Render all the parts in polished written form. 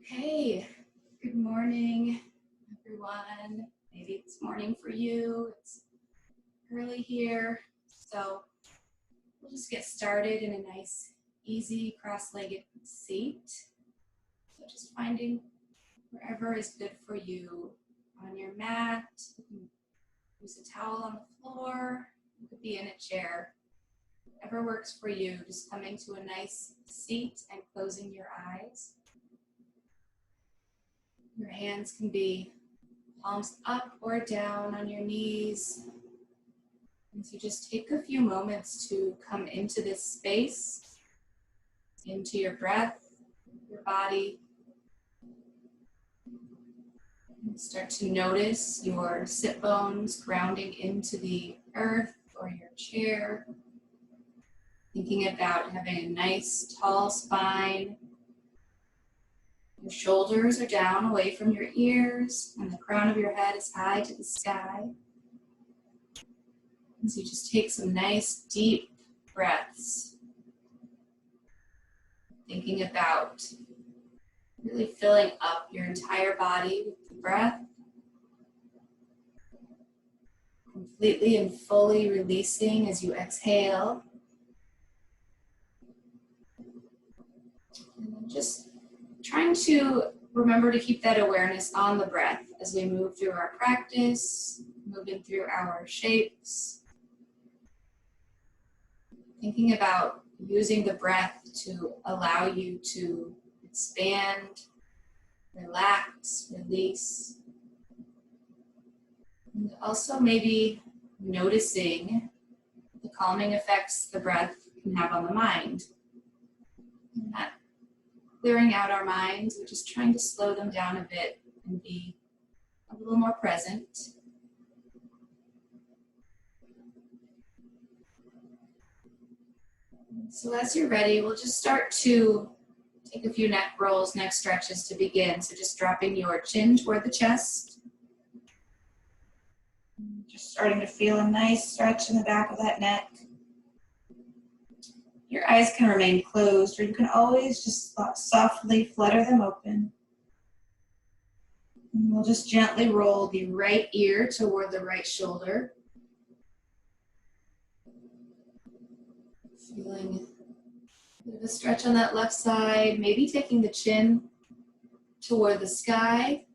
Okay, good morning, everyone. Maybe it's morning for you. It's early here. So we'll just get started in a nice, easy, cross-legged seat. So just finding wherever is good for you. On your mat, you can use a towel on the floor. You could be in a chair. Whatever works for you, just coming to a nice seat and closing your eyes. Your hands can be palms up or down on your knees. And so just take a few moments to come into this space, into your breath, your body. And start to notice your sit bones grounding into the earth or your chair. Thinking about having a nice tall spine. Your shoulders are down away from your ears, and the crown of your head is high to the sky. And so you just take some nice deep breaths. Thinking about really filling up your entire body with the breath. Completely and fully releasing as you exhale. And then just trying to remember to keep that awareness on the breath as we move through our practice, moving through our shapes. Thinking about using the breath to allow you to expand, relax, release. And also maybe noticing the calming effects the breath can have on the mind. And that clearing out our minds, we're just trying to slow them down a bit and be a little more present. So as you're ready, we'll just start to take a few neck rolls, neck stretches to begin. So just dropping your chin toward the chest. Just starting to feel a nice stretch in the back of that neck. Your eyes can remain closed, or you can always just softly flutter them open. And we'll just gently roll the right ear toward the right shoulder. Feeling a bit of a stretch on that left side, maybe taking the chin toward the sky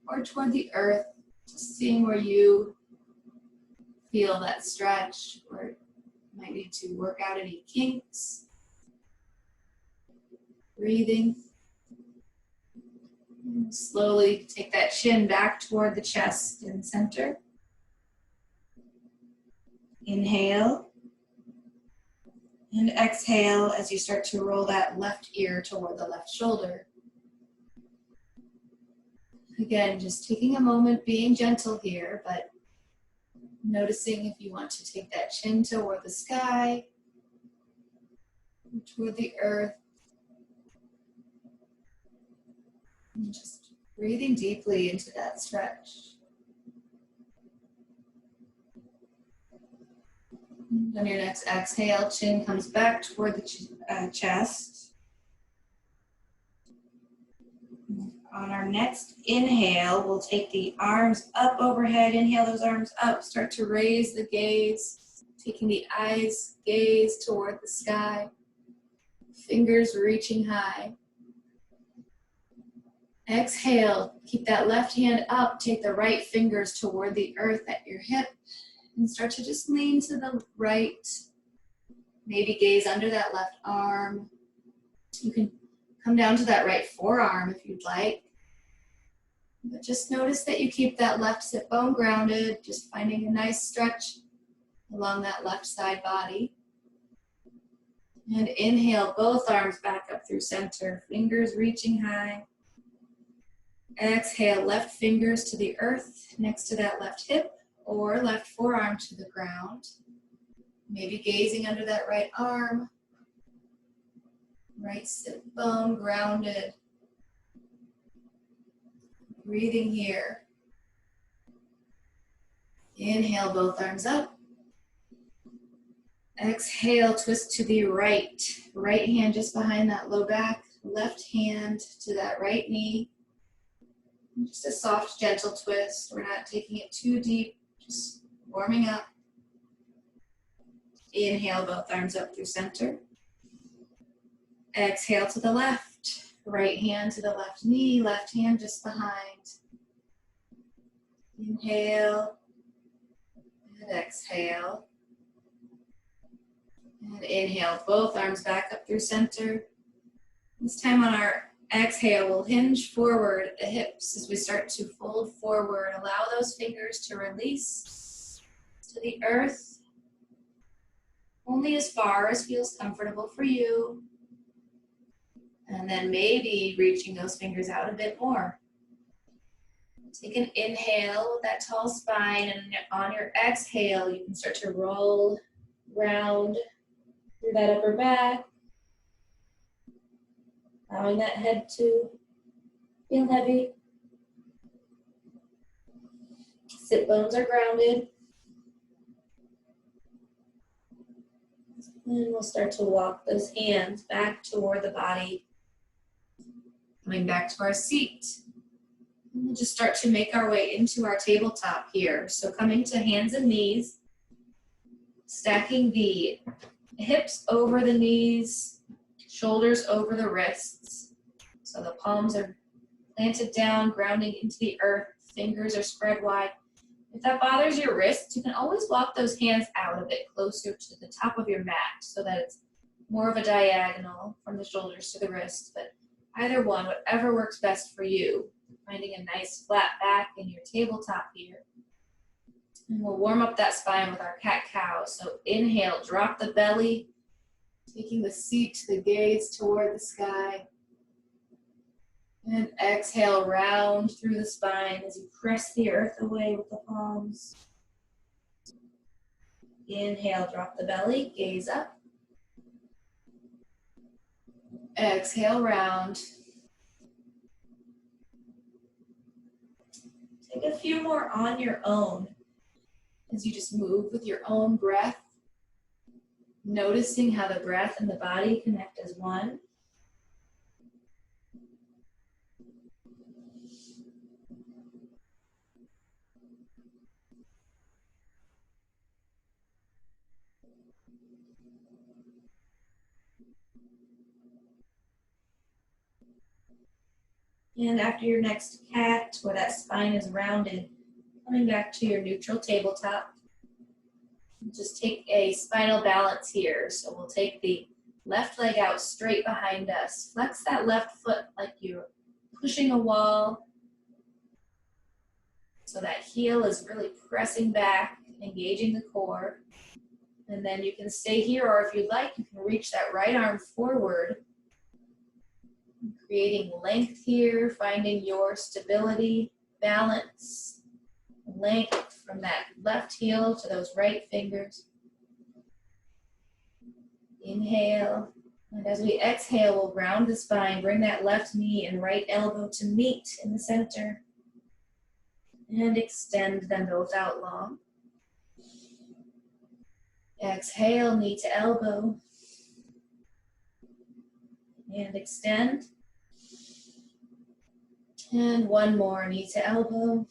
or toward the earth, just seeing where you feel that stretch, or you might need to work out any kinks. Breathing. And slowly take that chin back toward the chest and center. Inhale. And exhale as you start to roll that left ear toward the left shoulder. Again, just taking a moment, being gentle here, but noticing if you want to take that chin toward the sky, toward the earth. And just breathing deeply into that stretch. And on your next exhale, chin comes back toward the chest. On our next inhale, we'll take the arms up overhead. Inhale those arms up. Start to raise the gaze, taking the eyes, gaze toward the sky. Fingers reaching high. Exhale, keep that left hand up. Take the right fingers toward the earth at your hip. And start to just lean to the right. Maybe gaze under that left arm. You can come down to that right forearm if you'd like. But just notice that you keep that left sit bone grounded, just finding a nice stretch along that left side body. And inhale, both arms back up through center, fingers reaching high. Exhale, left fingers to the earth next to that left hip, or left forearm to the ground. Maybe gazing under that right arm. Right sit bone grounded. Breathing here. Inhale, both arms up. Exhale, twist to the right. Right hand just behind that low back. left hand to that right knee. Just a soft, gentle twist. We're not taking it too deep, just warming up. Inhale, both arms up through center. Exhale to the left. Right hand to the left knee, left hand just behind. Inhale and exhale. And inhale, both arms back up through center. This time on our exhale, we'll hinge forward at the hips as we start to fold forward. Allow those fingers to release to the earth, only as far as feels comfortable for you. And then maybe reaching those fingers out a bit more. Take an inhale with that tall spine, and on your exhale, you can start to roll round through that upper back, allowing that head to feel heavy. Sit bones are grounded. And we'll start to walk those hands back toward the body, coming back to our seat. And we'll just start to make our way into our tabletop here. So coming to hands and knees, stacking the hips over the knees, shoulders over the wrists. So the palms are planted down, grounding into the earth, fingers are spread wide. If that bothers your wrists, you can always walk those hands out a bit closer to the top of your mat so that it's more of a diagonal from the shoulders to the wrists. But either one, whatever works best for you. Finding a nice flat back in your tabletop here. And we'll warm up that spine with our cat-cow. So inhale, drop the belly, taking the seat, the gaze toward the sky. And exhale, round through the spine as you press the earth away with the palms. Inhale, drop the belly, gaze up. Exhale, round. Take a few more on your own as you just move with your own breath, noticing how the breath and the body connect as one. And after your next cat, where that spine is rounded, coming back to your neutral tabletop. Just take a spinal balance here. So we'll take the left leg out straight behind us. Flex that left foot like you're pushing a wall. So that heel is really pressing back, engaging the core. And then you can stay here, or if you'd like, you can reach that right arm forward, creating length here, finding your stability, balance, length from that left heel to those right fingers. Inhale, and as we exhale, we'll round the spine, bring that left knee and right elbow to meet in the center, and extend them both out long. Exhale, knee to elbow, and extend. And one more, knee to elbow,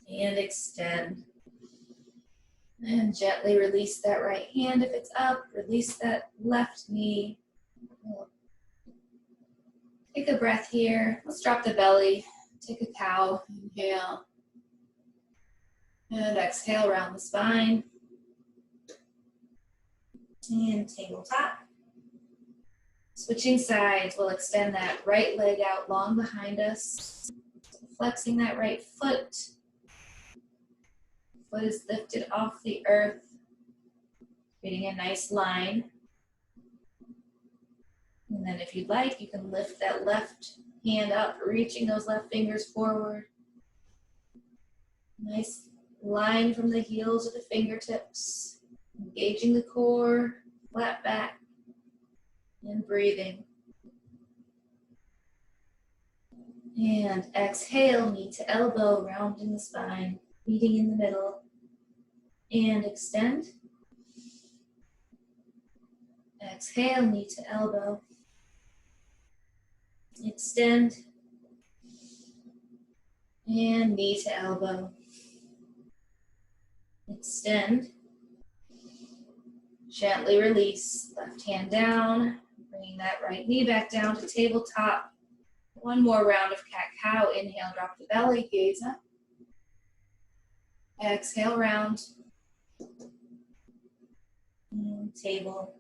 and extend. And gently release that right hand if it's up, release that left knee. Take a breath here. Let's drop the belly, take a cow, inhale. And exhale, round the spine. And tabletop. Switching sides, we'll extend that right leg out long behind us. Flexing that right foot. Foot is lifted off the earth, creating a nice line. And then if you'd like, you can lift that left hand up, reaching those left fingers forward. Nice line from the heels to the fingertips, engaging the core, flat back, and breathing. And exhale, knee to elbow, rounding the spine, meeting in the middle. And extend. Exhale, knee to elbow. Extend. And knee to elbow. Extend. Gently release. Left hand down. Bringing that right knee back down to tabletop. One more round of cat-cow. Inhale, drop the belly, gaze up. Exhale, round. And table.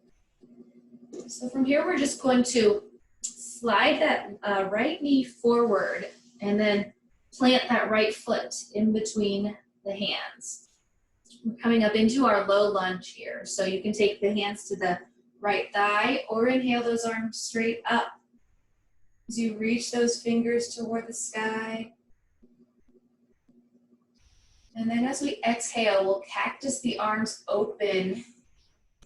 So from here, we're just going to slide that right knee forward and then plant that right foot in between the hands. We're coming up into our low lunge here. So you can take the hands to the right thigh or inhale those arms straight up. As you reach those fingers toward the sky. And then as we exhale, we'll cactus the arms open.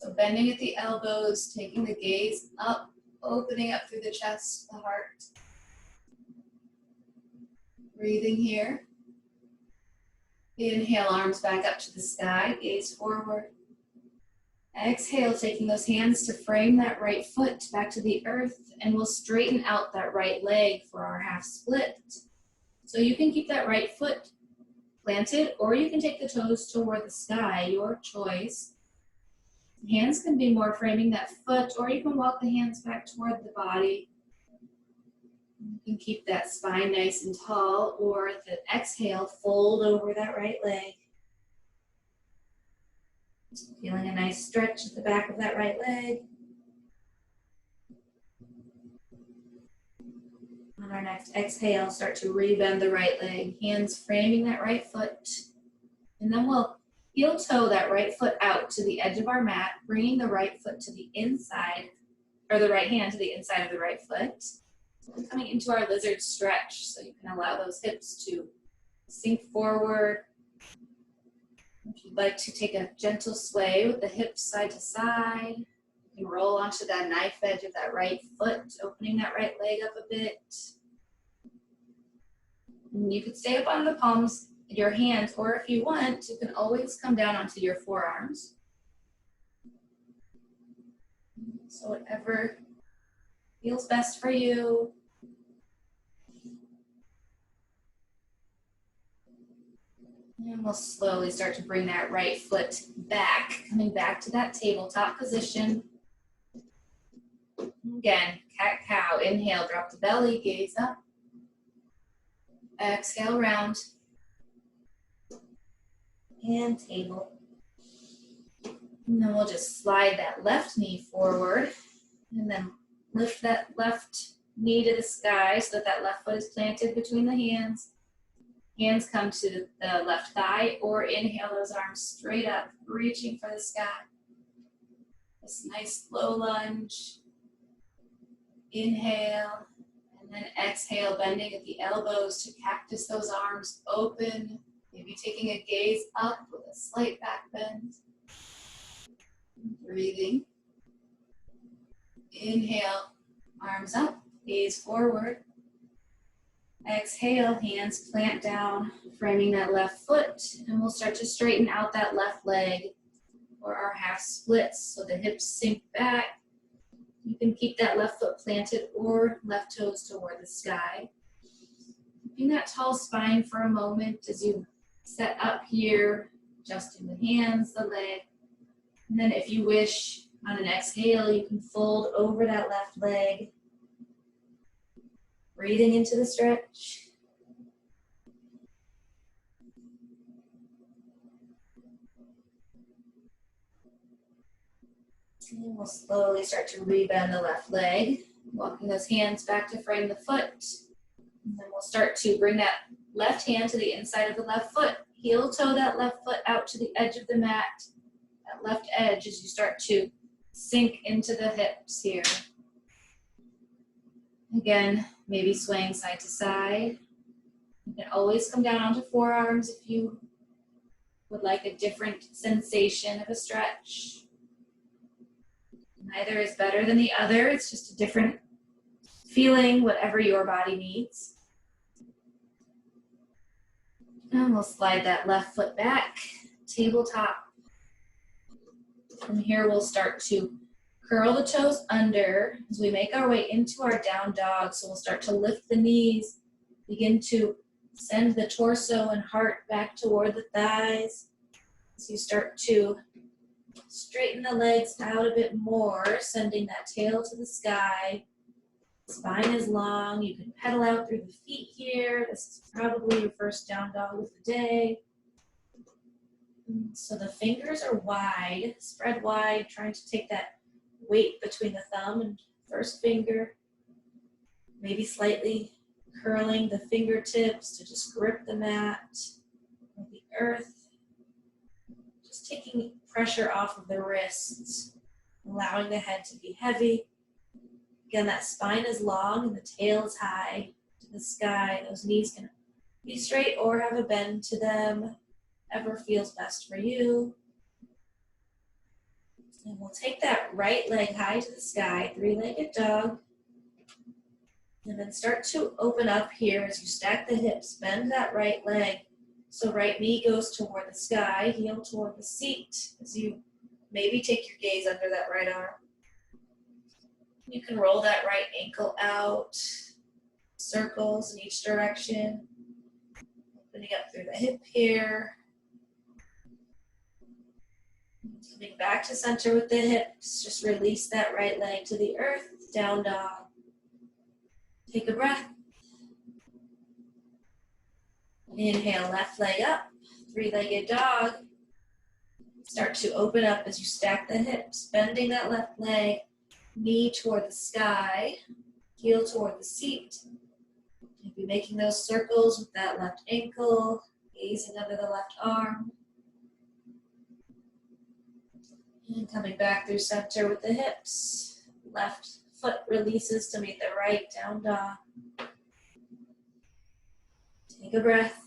So bending at the elbows, taking the gaze up, opening up through the chest, the heart. Breathing here. Inhale, arms back up to the sky, gaze forward. Exhale, taking those hands to frame that right foot back to the earth, and we'll straighten out that right leg for our half split. So you can keep that right foot planted, or you can take the toes toward the sky, your choice. Hands can be more framing that foot, or you can walk the hands back toward the body. You can keep that spine nice and tall, or at the exhale, fold over that right leg. Feeling a nice stretch at the back of that right leg. On our next exhale, start to rebend the right leg, hands framing that right foot. And then we'll heel toe that right foot out to the edge of our mat, bringing the right foot to the inside, or the right hand to the inside of the right foot. And coming into our lizard stretch, so you can allow those hips to sink forward. If you'd like to take a gentle sway with the hips side to side, you can roll onto that knife edge of that right foot, opening that right leg up a bit. And you could stay up on the palms of your hands, or if you want, you can always come down onto your forearms. So whatever feels best for you. And we'll slowly start to bring that right foot back, coming back to that tabletop position. Again, cat-cow. Inhale, drop the belly, gaze up. Exhale, round. And table. And then we'll just slide that left knee forward and then lift that left knee to the sky so that that left foot is planted between the hands. Hands come to the left thigh, or inhale those arms straight up, reaching for the sky. This nice low lunge. Inhale, and then exhale, bending at the elbows to cactus those arms open. Maybe taking a gaze up with a slight back bend. Breathing. Inhale, arms up, gaze forward. Exhale, hands plant down, framing that left foot, and we'll start to straighten out that left leg or our half splits so the hips sink back. You can keep that left foot planted or left toes toward the sky. Keeping that tall spine for a moment as you set up here, adjusting the hands, the leg. And then if you wish, on an exhale, you can fold over that left leg. Breathing into the stretch. And we'll slowly start to rebend the left leg, walking those hands back to frame the foot. And then we'll start to bring that left hand to the inside of the left foot. Heel toe that left foot out to the edge of the mat. That left edge as you start to sink into the hips here. Again, maybe swaying side to side. You can always come down onto forearms if you would like a different sensation of a stretch. Neither is better than the other. It's just a different feeling, whatever your body needs. And we'll slide that left foot back, tabletop. From here, we'll start to Curl the toes under as we make our way into our down dog. So we'll start to lift the knees, begin to send the torso and heart back toward the thighs. As you start to straighten the legs out a bit more, sending that tail to the sky. Spine is long. You can pedal out through the feet here. This is probably your first down dog of the day. So the fingers are wide, spread wide, trying to take that weight between the thumb and first finger. Maybe slightly curling the fingertips to just grip the mat or the earth. Just taking pressure off of the wrists, allowing the head to be heavy. Again, that spine is long and the tail is high to the sky. Those knees can be straight or have a bend to them, whatever feels best for you. And we'll take that right leg high to the sky, three-legged dog. And then start to open up here as you stack the hips, bend that right leg. So right knee goes toward the sky, heel toward the seat. As you maybe take your gaze under that right arm. You can roll that right ankle out, circles in each direction. Opening up through the hip here. Coming back to center with the hips, just release that right leg to the earth, down dog. Take a breath. Inhale, left leg up, three-legged dog. Start to open up as you stack the hips, bending that left leg, knee toward the sky, heel toward the seat. Maybe making those circles with that left ankle, gazing under the left arm. And coming back through center with the hips. Left foot releases to meet the right, down dog. Take a breath.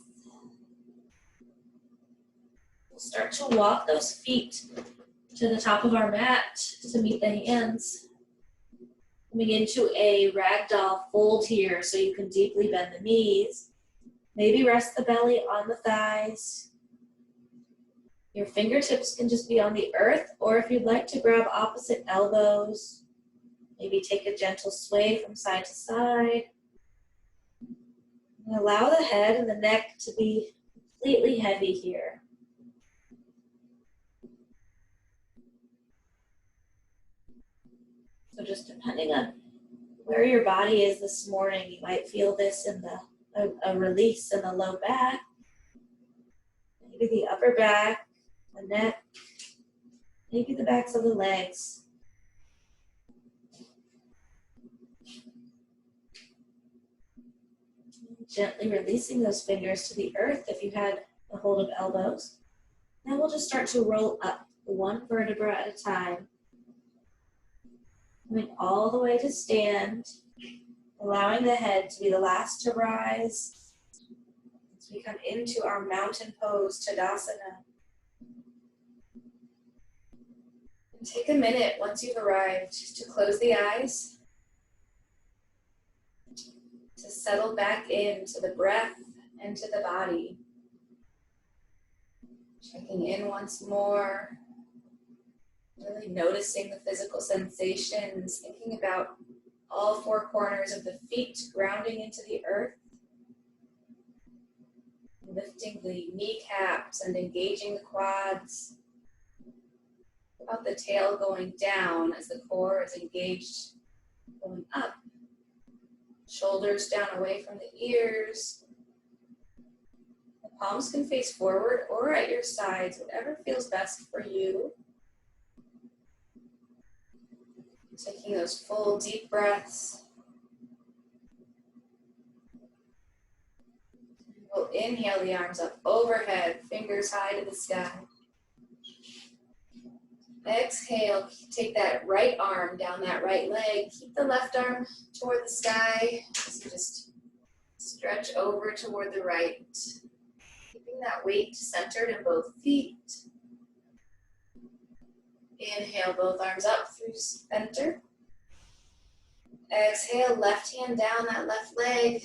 We'll start to walk those feet to the top of our mat to meet the hands. Coming into a ragdoll fold here so you can deeply bend the knees. Maybe rest the belly on the thighs. Your fingertips can just be on the earth, or if you'd like to grab opposite elbows, maybe take a gentle sway from side to side. And allow the head and the neck to be completely heavy here. So just depending on where your body is this morning, you might feel this in a release in the low back, maybe the upper back, the neck, maybe the backs of the legs. Gently releasing those fingers to the earth if you had a hold of elbows. Then we'll just start to roll up one vertebra at a time. Coming all the way to stand, allowing the head to be the last to rise as we come into our mountain pose, Tadasana. And take a minute once you've arrived to close the eyes, to settle back into the breath and to the body. Checking in once more. Really noticing the physical sensations, thinking about all four corners of the feet grounding into the earth. Lifting the kneecaps and engaging the quads. About the tail going down as the core is engaged, going up. Shoulders down away from the ears. The palms can face forward or at your sides, whatever feels best for you. Taking those full deep breaths. We'll inhale the arms up overhead, fingers high to the sky. Exhale, take that right arm down that right leg. Keep the left arm toward the sky as you just stretch over toward the right. Keeping that weight centered in both feet. Inhale, both arms up through center. Exhale, left hand down that left leg.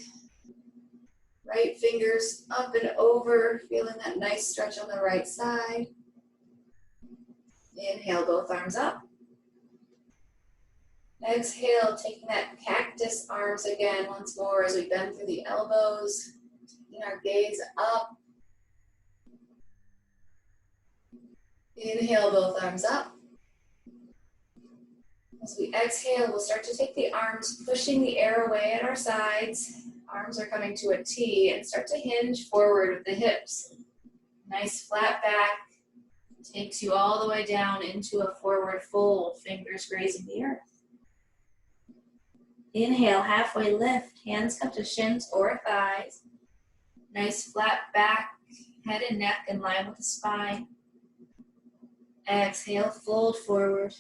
Right fingers up and over, feeling that nice stretch on the right side. Inhale, both arms up. Exhale, taking that cactus arms again once more as we bend through the elbows, taking our gaze up. Inhale, both arms up. As we exhale, we'll start to take the arms, pushing the air away at our sides. Arms are coming to a T and start to hinge forward with the hips. Nice flat back. Takes you all the way down into a forward fold, fingers grazing the earth. Inhale, halfway lift, hands come to shins or thighs. Nice flat back, head and neck in line with the spine. Exhale, fold forward.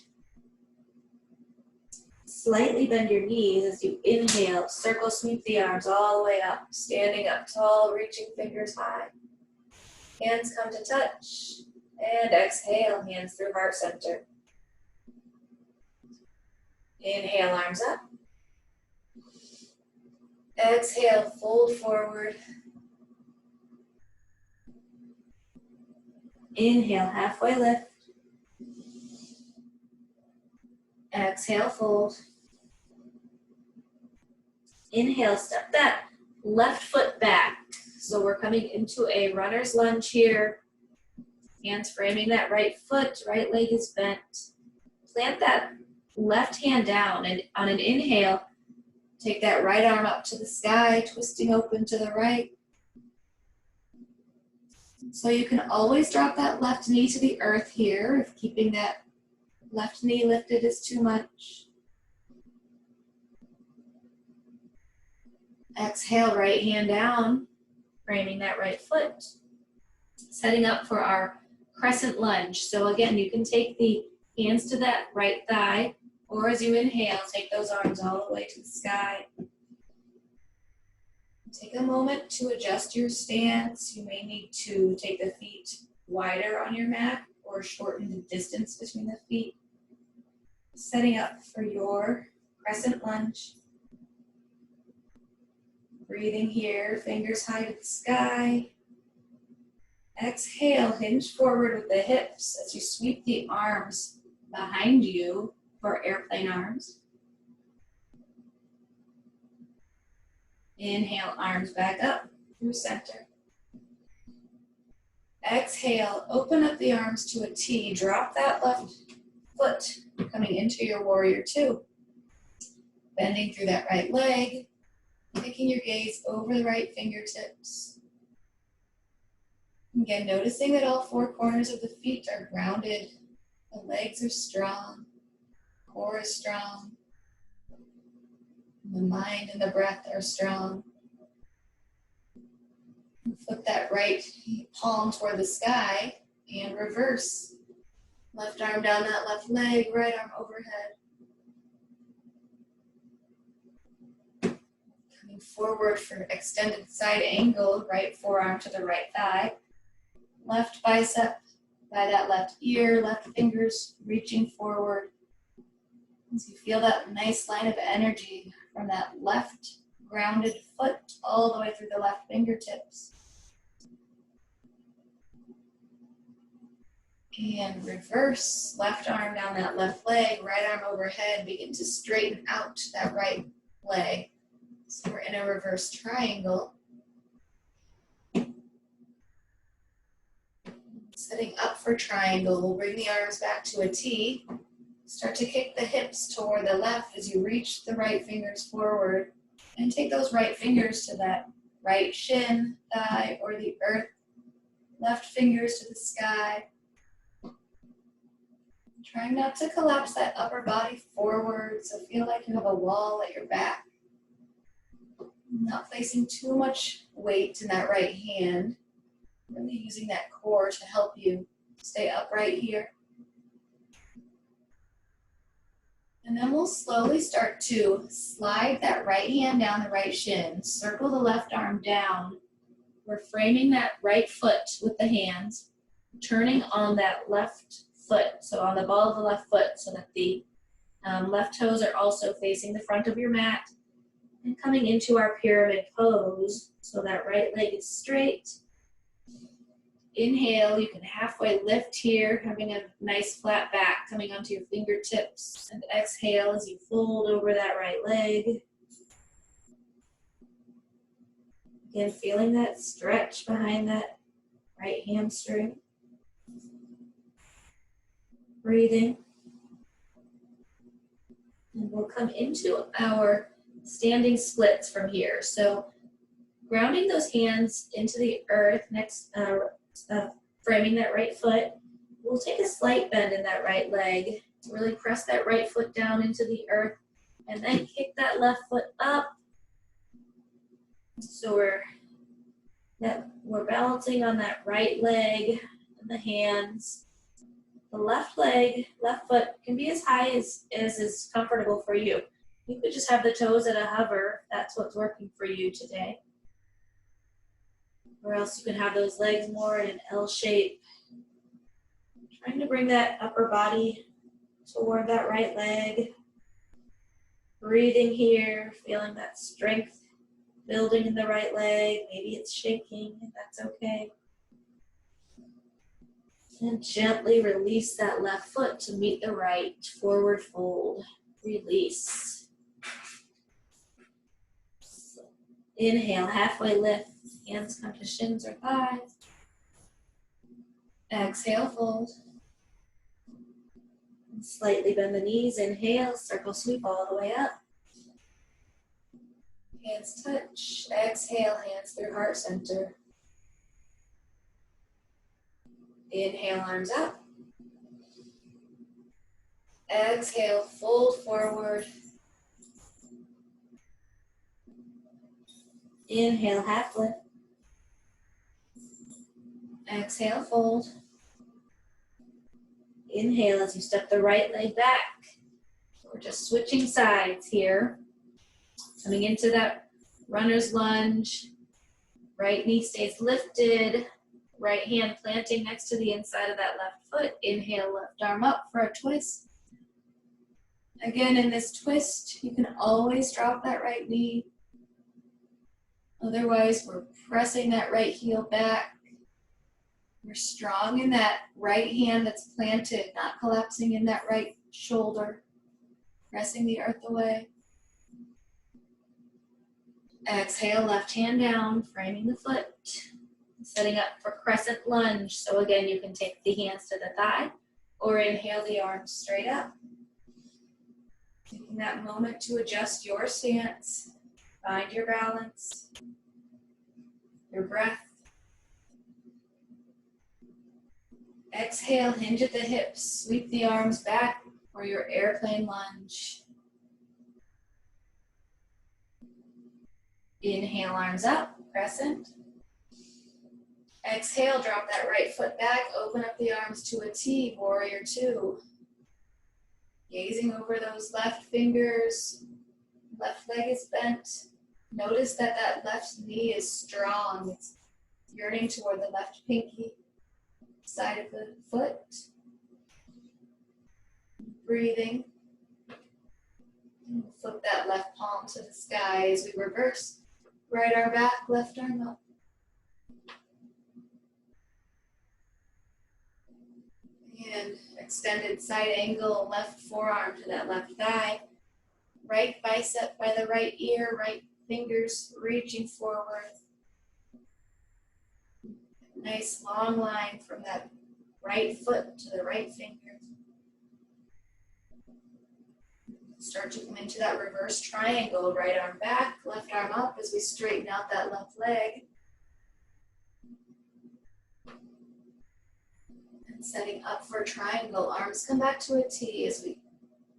Slightly bend your knees as you inhale, circle sweep the arms all the way up, standing up tall, reaching fingers high. Hands come to touch. And exhale, hands through heart center. Inhale, arms up. Exhale, fold forward. Inhale, halfway lift. Exhale, fold. Inhale, step that left foot back. So we're coming into a runner's lunge here. Hands framing that right foot, right leg is bent. Plant that left hand down, and on an inhale, take that right arm up to the sky, twisting open to the right. So you can always drop that left knee to the earth here if keeping that left knee lifted is too much. Exhale, right hand down, framing that right foot. Setting up for our crescent lunge. So again, you can take the hands to that right thigh, or as you inhale, take those arms all the way to the sky. Take a moment to adjust your stance. You may need to take the feet wider on your mat or shorten the distance between the feet. Setting up for your crescent lunge. Breathing here, fingers high to the sky. Exhale, hinge forward with the hips as you sweep the arms behind you for airplane arms. Inhale, arms back up through center. Exhale, open up the arms to a T. Drop that left foot coming into your warrior two. Bending through that right leg, taking your gaze over the right fingertips. Again, noticing that all four corners of the feet are grounded. The legs are strong, core is strong. The mind and the breath are strong. Flip that right palm toward the sky and reverse. Left arm down that left leg, right arm overhead. Coming forward for extended side angle, right forearm to the right thigh. Left bicep by that left ear, left fingers reaching forward. As you feel that nice line of energy from that left grounded foot all the way through the left fingertips. And reverse, left arm down that left leg, right arm overhead, begin to straighten out that right leg. So we're in a reverse triangle. Setting up for triangle, we'll bring the arms back to a T. Start to kick the hips toward the left as you reach the right fingers forward. And take those right fingers to that right shin, thigh, or the earth. Left fingers to the sky. Trying not to collapse that upper body forward, so feel like you have a wall at your back. Not placing too much weight in that right hand. Really using that core to help you stay upright here. And then we'll slowly start to slide that right hand down the right shin. Circle the left arm down. We're framing that right foot with the hands, turning on that left foot, so on the ball of the left foot, so that the left toes are also facing the front of your mat. And coming into our pyramid pose, so that right leg is straight. Inhale, you can halfway lift here, having a nice flat back coming onto your fingertips. And exhale as you fold over that right leg. Again, feeling that stretch behind that right hamstring. Breathing. And we'll come into our standing splits from here. So grounding those hands into the earth, next framing that right foot. We'll take a slight bend in that right leg. Really press that right foot down into the earth and then kick that left foot up. So we're balancing on that right leg and the hands. The left leg, left foot can be as high as is comfortable for you. You could just have the toes at a hover if that's what's working for you today. Or else you can have those legs more in an L shape. Trying to bring that upper body toward that right leg. Breathing here, feeling that strength building in the right leg. Maybe it's shaking, that's okay. And gently release that left foot to meet the right. Forward fold, release. So inhale, halfway lift. Hands come to shins or thighs. Exhale, fold. And slightly bend the knees. Inhale, circle sweep all the way up. Hands touch. Exhale, hands through heart center. Inhale, arms up. Exhale, fold forward. Inhale, half lift. Exhale, fold. Inhale as you step the right leg back. We're just switching sides here. Coming into that runner's lunge. Right knee stays lifted. Right hand planting next to the inside of that left foot. Inhale, left arm up for a twist. Again, in this twist, you can always drop that right knee. Otherwise, we're pressing that right heel back. We're strong in that right hand that's planted, not collapsing in that right shoulder. Pressing the earth away. Exhale, left hand down, framing the foot. Setting up for crescent lunge. So again, you can take the hands to the thigh or inhale the arms straight up. Taking that moment to adjust your stance. Find your balance. Your breath. Exhale, hinge at the hips, sweep the arms back for your airplane lunge. Inhale, arms up, crescent. Exhale, drop that right foot back, open up the arms to a T, warrior two. Gazing over those left fingers, left leg is bent. Notice that that left knee is strong. It's yearning toward the left pinky side of the foot. Breathing. Flip that left palm to the sky as we reverse. Right arm back, left arm up. And extended side angle, left forearm to that left thigh. Right bicep by the right ear, right fingers reaching forward. Nice long line from that right foot to the right finger. Start to come into that reverse triangle, right arm back, left arm up as we straighten out that left leg. And setting up for triangle, arms come back to a T as we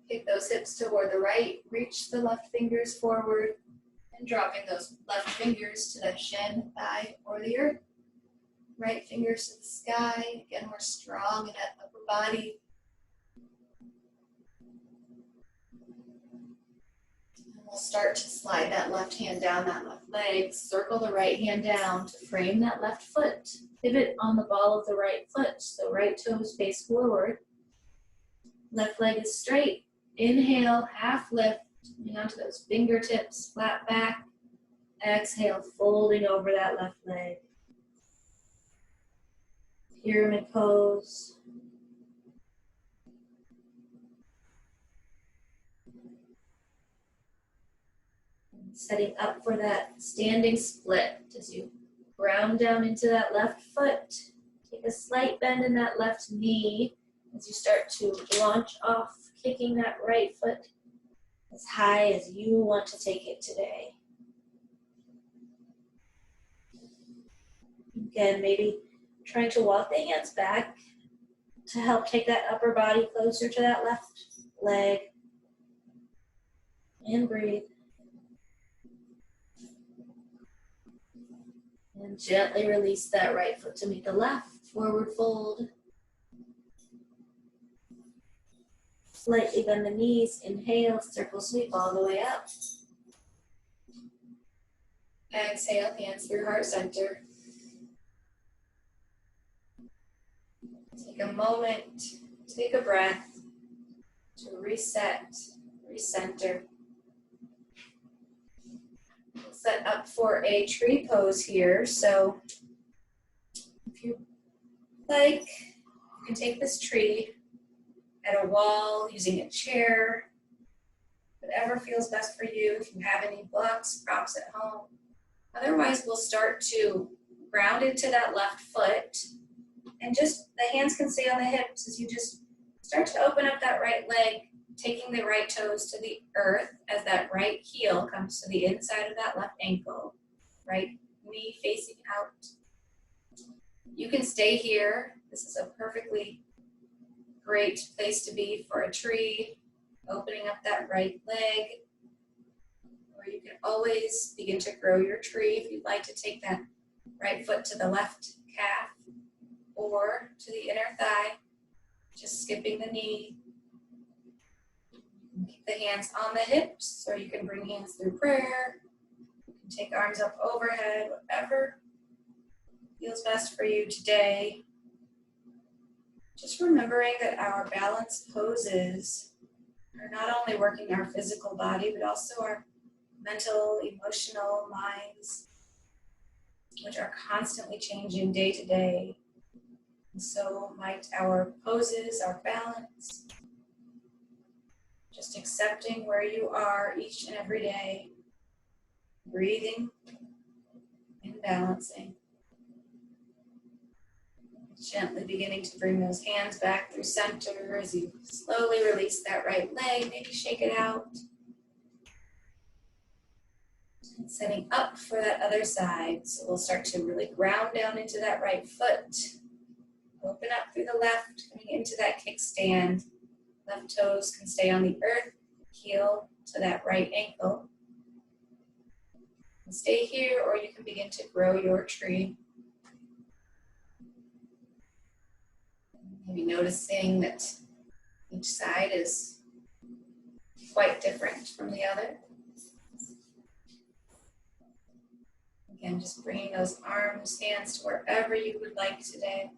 kick those hips toward the right, reach the left fingers forward, and dropping those left fingers to the shin, thigh, or the earth. Right fingers to the sky. Again, we're strong in that upper body. And we'll start to slide that left hand down that left leg. Circle the right hand down to frame that left foot. Pivot on the ball of the right foot. So right toes face forward. Left leg is straight. Inhale, half lift. Coming onto those fingertips, flat back. Exhale, folding over that left leg. pyramid pose. Setting up for that standing split as you ground down into that left foot. Take a slight bend in that left knee as you start to launch off, kicking that right foot as high as you want to take it today. Again, maybe trying to walk the hands back to help take that upper body closer to that left leg. And breathe. And gently release that right foot to meet the left. Forward fold. Slightly bend the knees. Inhale, circle sweep all the way up. Exhale, hands through heart center. Take a moment, take a breath to reset, recenter. Set up for a tree pose here. So if you like, you can take this tree at a wall using a chair, whatever feels best for you. If you have any blocks, props at home. Otherwise, we'll start to ground into that left foot, and just the hands can stay on the hips as you just start to open up that right leg, taking the right toes to the earth as that right heel comes to the inside of that left ankle, right knee facing out. You can stay here. This is a perfectly great place to be for a tree, opening up that right leg. Or you can always begin to grow your tree if you'd like to take that right foot to the left calf or to the inner thigh, just skipping the knee. Keep the hands on the hips, or you can bring hands through prayer. You can take arms up overhead, whatever feels best for you today. Just remembering that our balance poses are not only working our physical body, but also our mental, emotional minds, which are constantly changing day to day. And so might our poses, our balance, just accepting where you are each and every day, breathing and balancing. Gently beginning to bring those hands back through center as you slowly release that right leg, maybe shake it out. And setting up for that other side. So we'll start to really ground down into that right foot. Open up through the left, coming into that kickstand. Left toes can stay on the earth, heel to that right ankle. And stay here, or you can begin to grow your tree. Maybe noticing that each side is quite different from the other. Again, just bringing those arms, hands to wherever you would like today.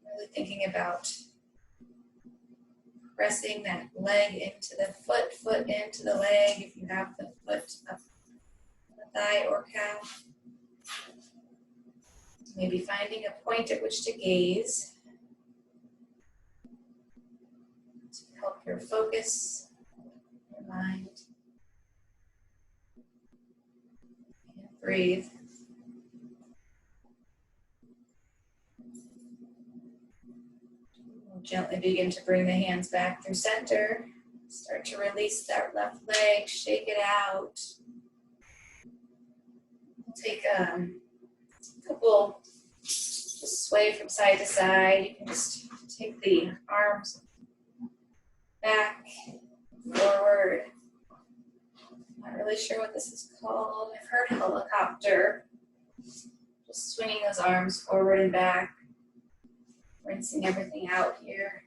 Really thinking about pressing that leg into the foot, foot into the leg if you have the foot up the thigh or calf. Maybe finding a point at which to gaze to help your focus, your mind. And breathe. We'll gently begin to bring the hands back through center. Start to release that left leg, shake it out. We'll take a couple, just sway from side to side. You can just take the arms back, forward. Not really sure what this is called. I've heard helicopter. Just swinging those arms forward and back. Rinsing everything out here.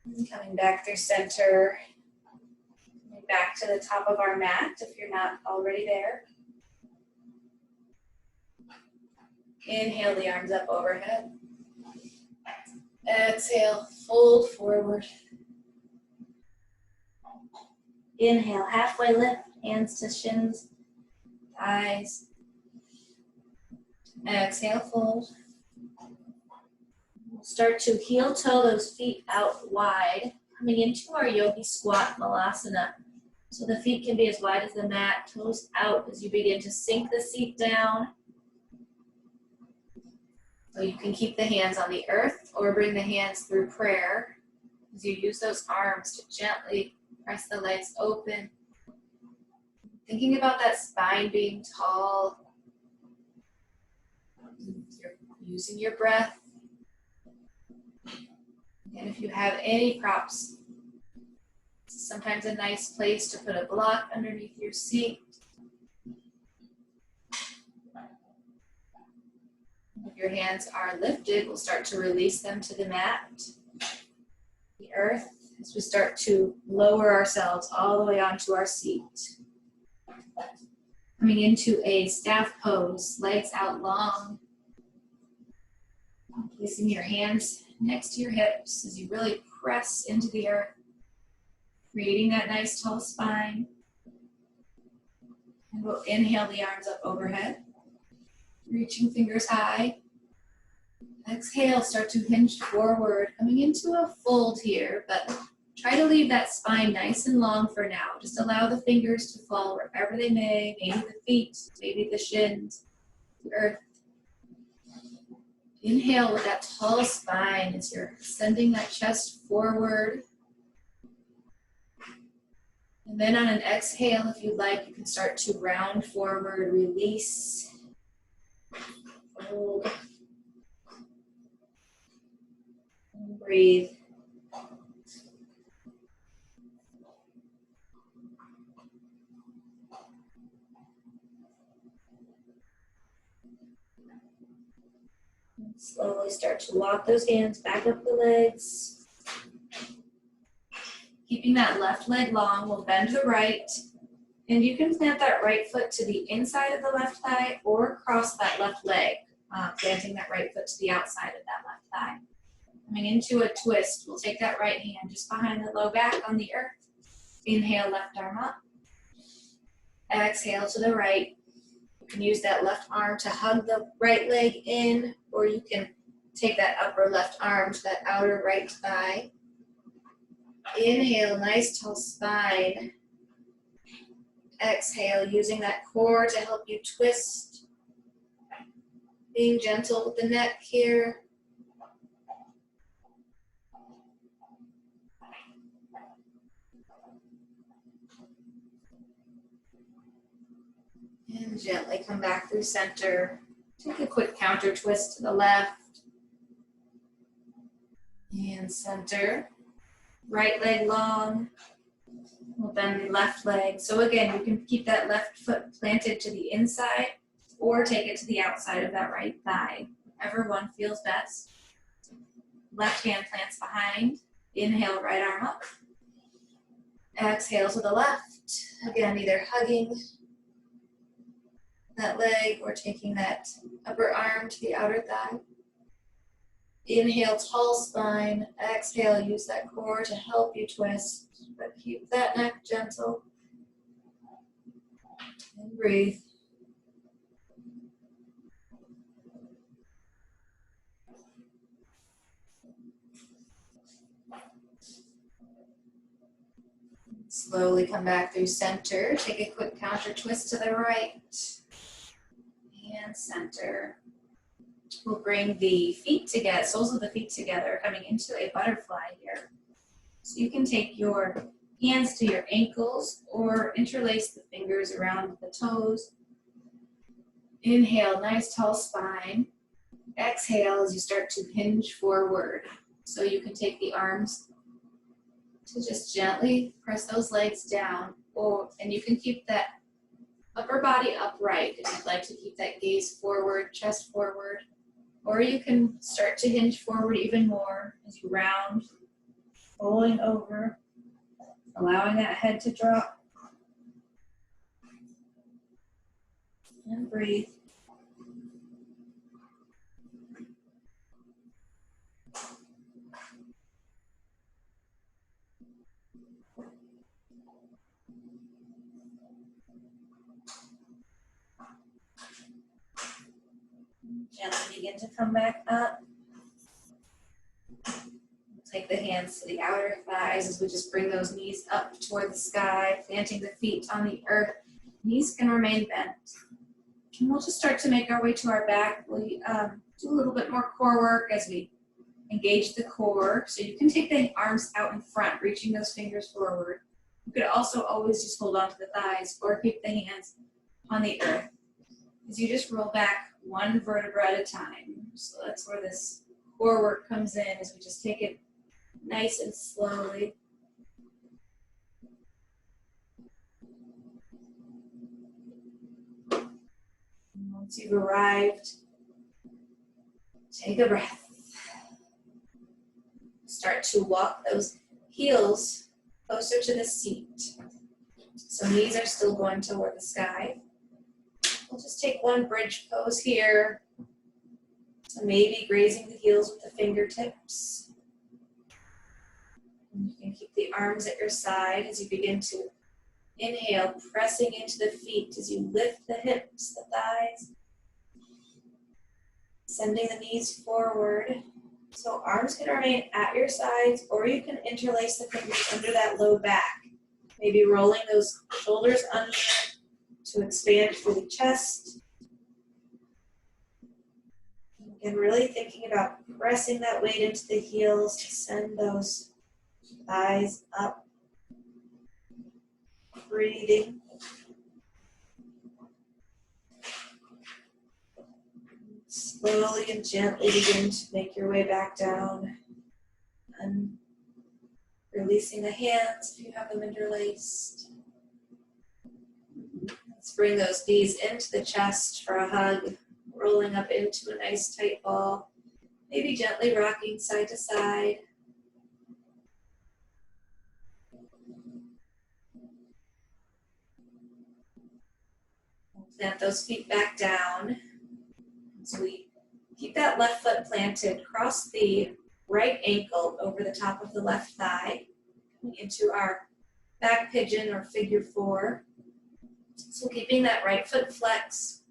And coming back through center. Coming back to the top of our mat if you're not already there. Inhale the arms up overhead. Exhale, fold forward. Inhale, halfway lift, hands to shins, thighs. Exhale, fold. We'll start to heel toe those feet out wide, coming into our yogi squat malasana. So the feet can be as wide as the mat, toes out as you begin to sink the seat down. So you can keep the hands on the earth or bring the hands through prayer as you use those arms to gently press the legs open. Thinking about that spine being tall. You're using your breath. And if you have any props, it's sometimes a nice place to put a block underneath your seat. If your hands are lifted, we'll start to release them to the mat, the earth, as we start to lower ourselves all the way onto our seat. Coming into a staff pose, legs out long. Placing your hands next to your hips as you really press into the earth, creating that nice tall spine. And we'll inhale the arms up overhead, reaching fingers high. Exhale, start to hinge forward, coming into a fold here, but try to leave that spine nice and long for now. Just allow the fingers to fall wherever they may, maybe the feet, maybe the shins, the earth. Inhale with that tall spine as you're sending that chest forward. And then on an exhale, if you'd like, you can start to round forward, release, fold, and breathe. Slowly start to walk those hands back up the legs. Keeping that left leg long, we'll bend the right. And you can plant that right foot to the inside of the left thigh or cross that left leg, planting that right foot to the outside of that left thigh. Coming into a twist, we'll take that right hand just behind the low back on the earth. Inhale, left arm up. Exhale to the right. You can use that left arm to hug the right leg in, or you can take that upper left arm to that outer right thigh. Inhale, nice tall spine. Exhale, using that core to help you twist. Being gentle with the neck here. And gently come back through center. Take a quick counter twist to the left. And center. Right leg long. We'll bend the left leg. So again, you can keep that left foot planted to the inside or take it to the outside of that right thigh. Whichever one feels best. Left hand plants behind. Inhale, right arm up. Exhale to the left. Again, either hugging that leg or taking that upper arm to the outer thigh. Inhale, tall spine. Exhale, use that core to help you twist, but keep that neck gentle. And breathe. Slowly come back through center. Take a quick counter twist to the right. And center. We'll bring the feet together, soles of the feet together, coming into a butterfly here. So you can take your hands to your ankles or interlace the fingers around the toes. Inhale, nice tall spine. Exhale as you start to hinge forward. So you can take the arms to just gently press those legs down, and you can keep that upper body upright if you'd like to keep that gaze forward, chest forward, or you can start to hinge forward even more as you round, rolling over, allowing that head to drop, and breathe. Gently begin to come back up. Take the hands to the outer thighs as we just bring those knees up toward the sky, planting the feet on the earth. Knees can remain bent. And we'll just start to make our way to our back. We do a little bit more core work as we engage the core. So you can take the arms out in front, reaching those fingers forward. You could also always just hold on to the thighs or keep the hands on the earth as you just roll back one vertebra at a time. So that's where this core work comes in, as we just take it nice and slowly. And once you've arrived, take a breath. Start to walk those heels closer to the seat. So knees are still going toward the sky. We'll just take one bridge pose here. So maybe grazing the heels with the fingertips. And you can keep the arms at your side as you begin to inhale, pressing into the feet as you lift the hips, the thighs. Sending the knees forward. So arms can remain at your sides, or you can interlace the fingers under that low back. Maybe rolling those shoulders under to expand through the chest. And really thinking about pressing that weight into the heels to send those thighs up. Breathing. Slowly and gently begin to make your way back down. And releasing the hands if you have them interlaced. Let's bring those knees into the chest for a hug. Rolling up into a nice tight ball. Maybe gently rocking side to side. Plant those feet back down. So we keep that left foot planted. Cross the right ankle over the top of the left thigh into our back pigeon or figure four. So keeping that right foot flexed.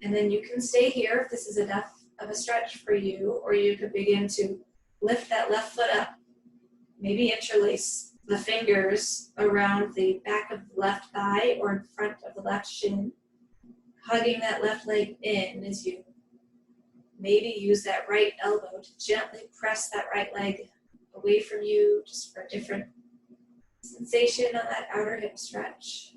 And then you can stay here if this is enough of a stretch for you, or you could begin to lift that left foot up. Maybe interlace the fingers around the back of the left thigh or in front of the left shin, hugging that left leg in as you maybe use that right elbow to gently press that right leg away from you, just for a different sensation on that outer hip stretch.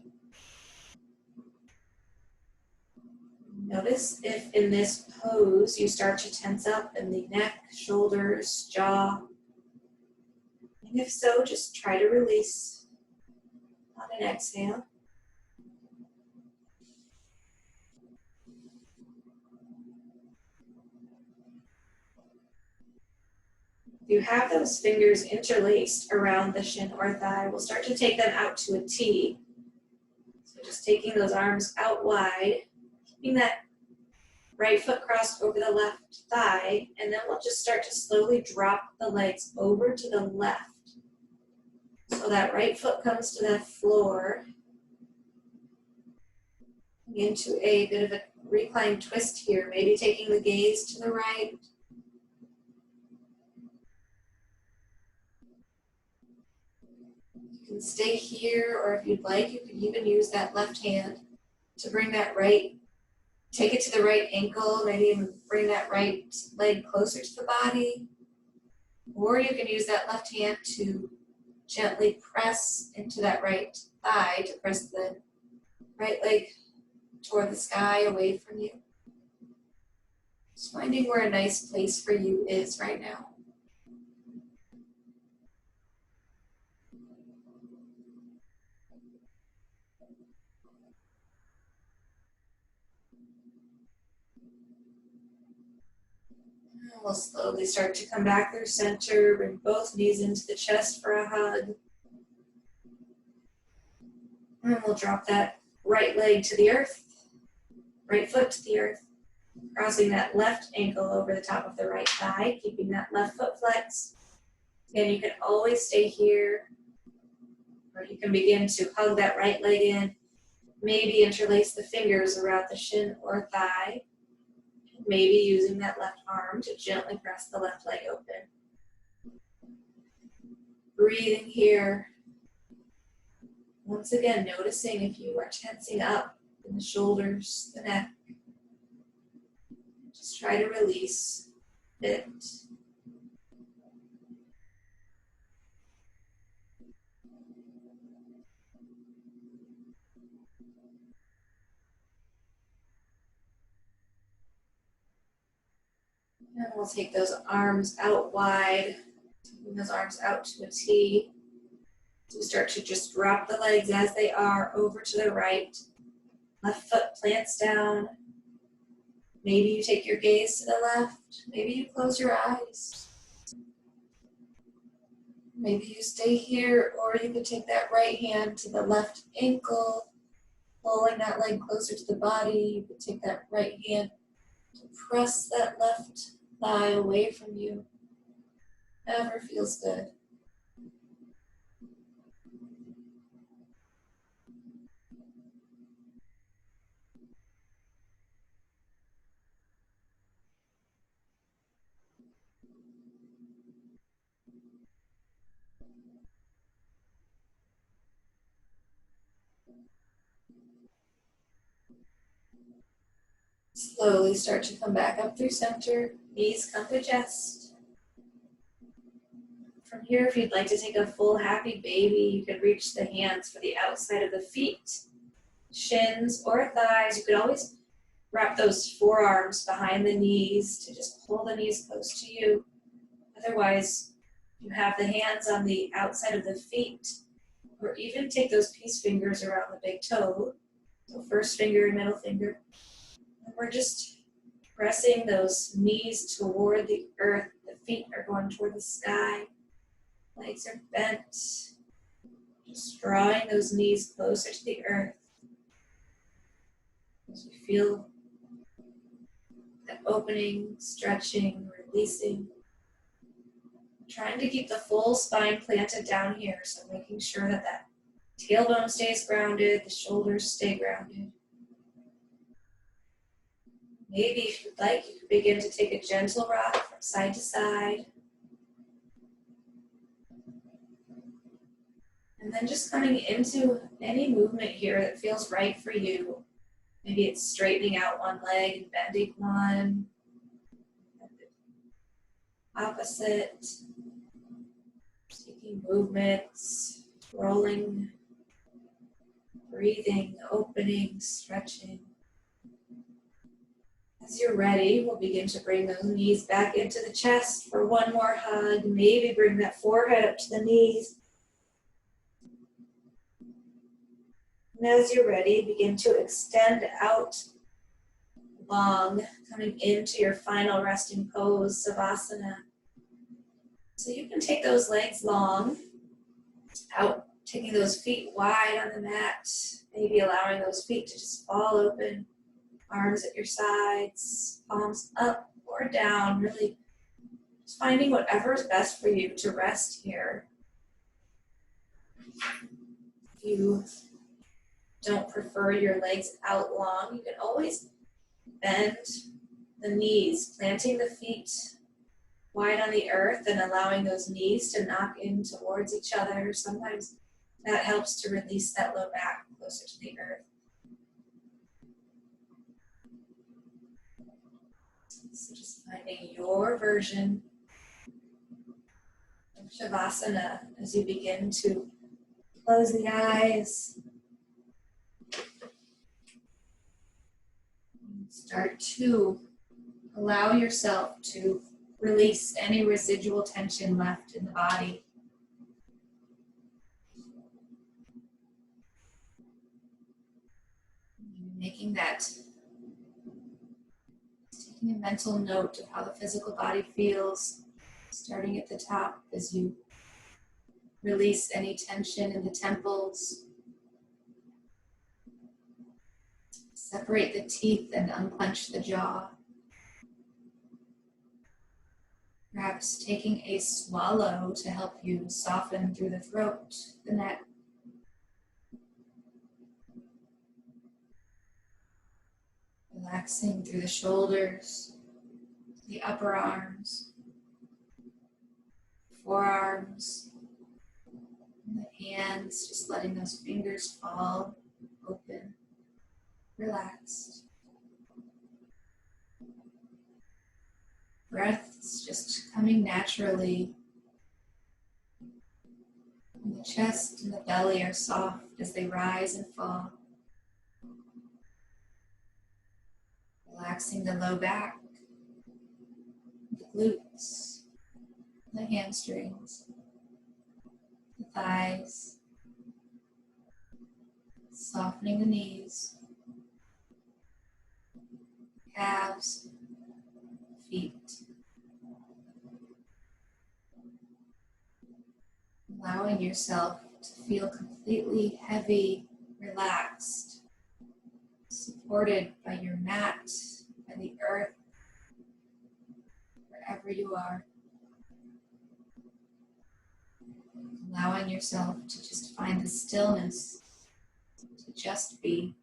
Notice if in this pose you start to tense up in the neck, shoulders, jaw. And if so, just try to release on an exhale. If you have those fingers interlaced around the shin or thigh, we'll start to take them out to a T. So just taking those arms out wide, keeping that right foot crossed over the left thigh, and then we'll just start to slowly drop the legs over to the left. So that right foot comes to that floor, into a bit of a reclined twist here, maybe taking the gaze to the right. You can stay here, or if you'd like, you can even use that left hand to bring that right, take it to the right ankle, maybe even bring that right leg closer to the body. Or you can use that left hand to gently press into that right thigh to press the right leg toward the sky away from you. Just finding where a nice place for you is right now. We'll slowly start to come back through center, bring both knees into the chest for a hug. And we'll drop that right leg to the earth, right foot to the earth, crossing that left ankle over the top of the right thigh, keeping that left foot flexed. Again, you can always stay here, or you can begin to hug that right leg in, maybe interlace the fingers around the shin or thigh. Maybe using that left arm to gently press the left leg open. Breathing here. Once again, noticing if you are tensing up in the shoulders, the neck. Just try to release it. And we'll take those arms out wide, taking those arms out to a T. So we start to just drop the legs as they are over to the right. Left foot plants down. Maybe you take your gaze to the left. Maybe you close your eyes. Maybe you stay here, or you could take that right hand to the left ankle, pulling that leg closer to the body. You could take that right hand to press that left thigh away from you. Whatever feels good. Slowly start to come back up through center. Knees come to chest. From here, if you'd like to take a full happy baby, you could reach the hands for the outside of the feet, shins, or thighs. You could always wrap those forearms behind the knees to just pull the knees close to you. Otherwise, you have the hands on the outside of the feet, or even take those peace fingers around the big toe. So first finger and middle finger. And we're just pressing those knees toward the earth. The feet are going toward the sky. Legs are bent. Just drawing those knees closer to the earth. As we feel that opening, stretching, releasing. Trying to keep the full spine planted down here. So making sure that that tailbone stays grounded, the shoulders stay grounded. Maybe if you'd like, you could begin to take a gentle rock from side to side. And then just coming into any movement here that feels right for you. Maybe it's straightening out one leg and bending one. Opposite. Taking movements, rolling, breathing, opening, stretching. As you're ready, we'll begin to bring those knees back into the chest for one more hug. Maybe bring that forehead up to the knees. And as you're ready, begin to extend out long, coming into your final resting pose, Savasana. So you can take those legs long, out, taking those feet wide on the mat, maybe allowing those feet to just fall open. Arms at your sides, palms up or down, really just finding whatever is best for you to rest here. If you don't prefer your legs out long, you can always bend the knees, planting the feet wide on the earth and allowing those knees to knock in towards each other. Sometimes that helps to release that low back closer to the earth. So just finding your version of Savasana as you begin to close the eyes. Start to allow yourself to release any residual tension left in the body. Making that, taking a mental note of how the physical body feels, starting at the top as you release any tension in the temples. Separate the teeth and unclench the jaw. Perhaps taking a swallow to help you soften through the throat, the neck. Relaxing through the shoulders. the upper arms, forearms, and the hands, just letting those fingers fall open, relaxed. Breaths just coming naturally. And the chest and the belly are soft as they rise and fall. Relaxing the low back, the glutes, the hamstrings, the thighs, softening the knees, calves, feet. Allowing yourself to feel completely heavy, relaxed, supported by your mat, by the earth, wherever you are. Allowing yourself to just find the stillness, to just be.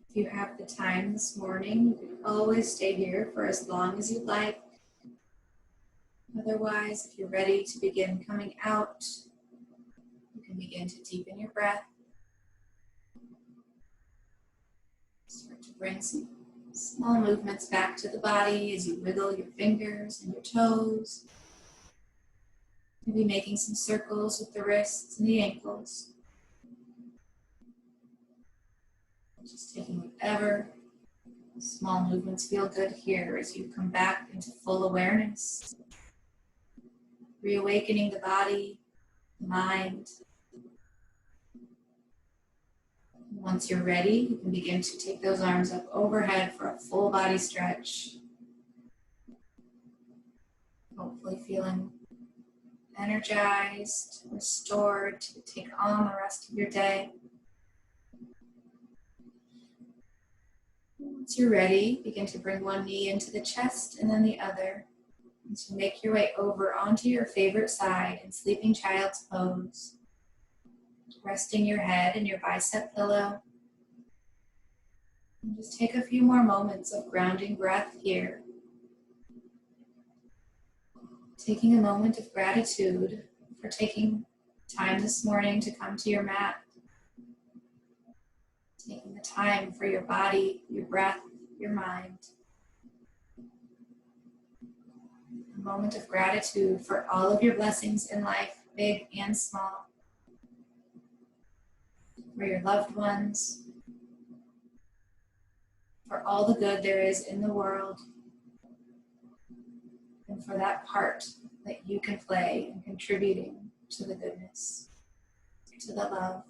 If you have the time this morning, you can always stay here for as long as you'd like. Otherwise, if you're ready to begin coming out, you can begin to deepen your breath. Start to bring some small movements back to the body as you wiggle your fingers and your toes. Maybe making some circles with the wrists and the ankles. Just taking whatever small movements feel good here as you come back into full awareness. Reawakening the body, the mind. Once you're ready, you can begin to take those arms up overhead for a full body stretch. Hopefully feeling energized, restored to take on the rest of your day. Once you're ready, begin to bring one knee into the chest and then the other. And to make your way over onto your favorite side in sleeping child's pose. Resting your head in your bicep pillow. And just take a few more moments of grounding breath here. Taking a moment of gratitude for taking time this morning to come to your mat. Taking the time for your body, your breath, your mind. A moment of gratitude for all of your blessings in life, big and small. For your loved ones. For all the good there is in the world. And for that part that you can play in contributing to the goodness, to the love,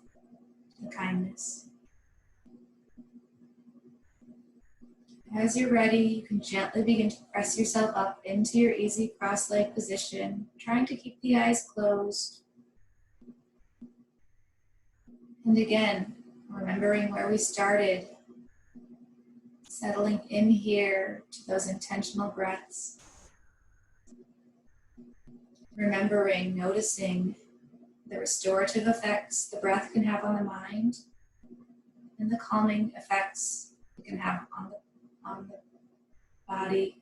to the kindness. As you're ready, you can gently begin to press yourself up into your easy cross-leg position, trying to keep the eyes closed. And again, remembering where we started, settling in here to those intentional breaths. Remembering, noticing the restorative effects the breath can have on the mind and the calming effects it can have on the body.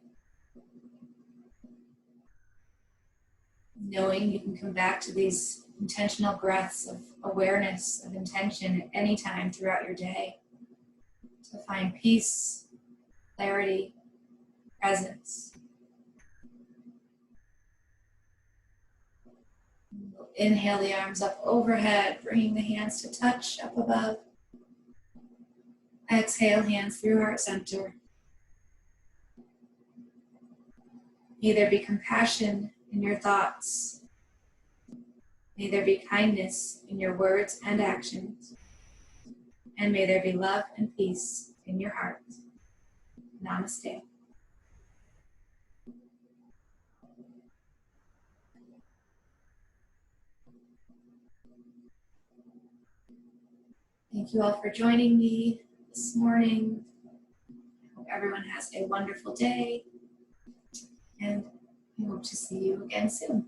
Knowing you can come back to these intentional breaths of awareness, of intention at any time throughout your day to find peace, clarity, presence. Inhale the arms up overhead, bringing the hands to touch up above. Exhale, hands through heart center. May there be compassion in your thoughts. May there be kindness in your words and actions. And may there be love and peace in your heart. Namaste. Thank you all for joining me this morning. I hope everyone has a wonderful day. And I hope to see you again soon.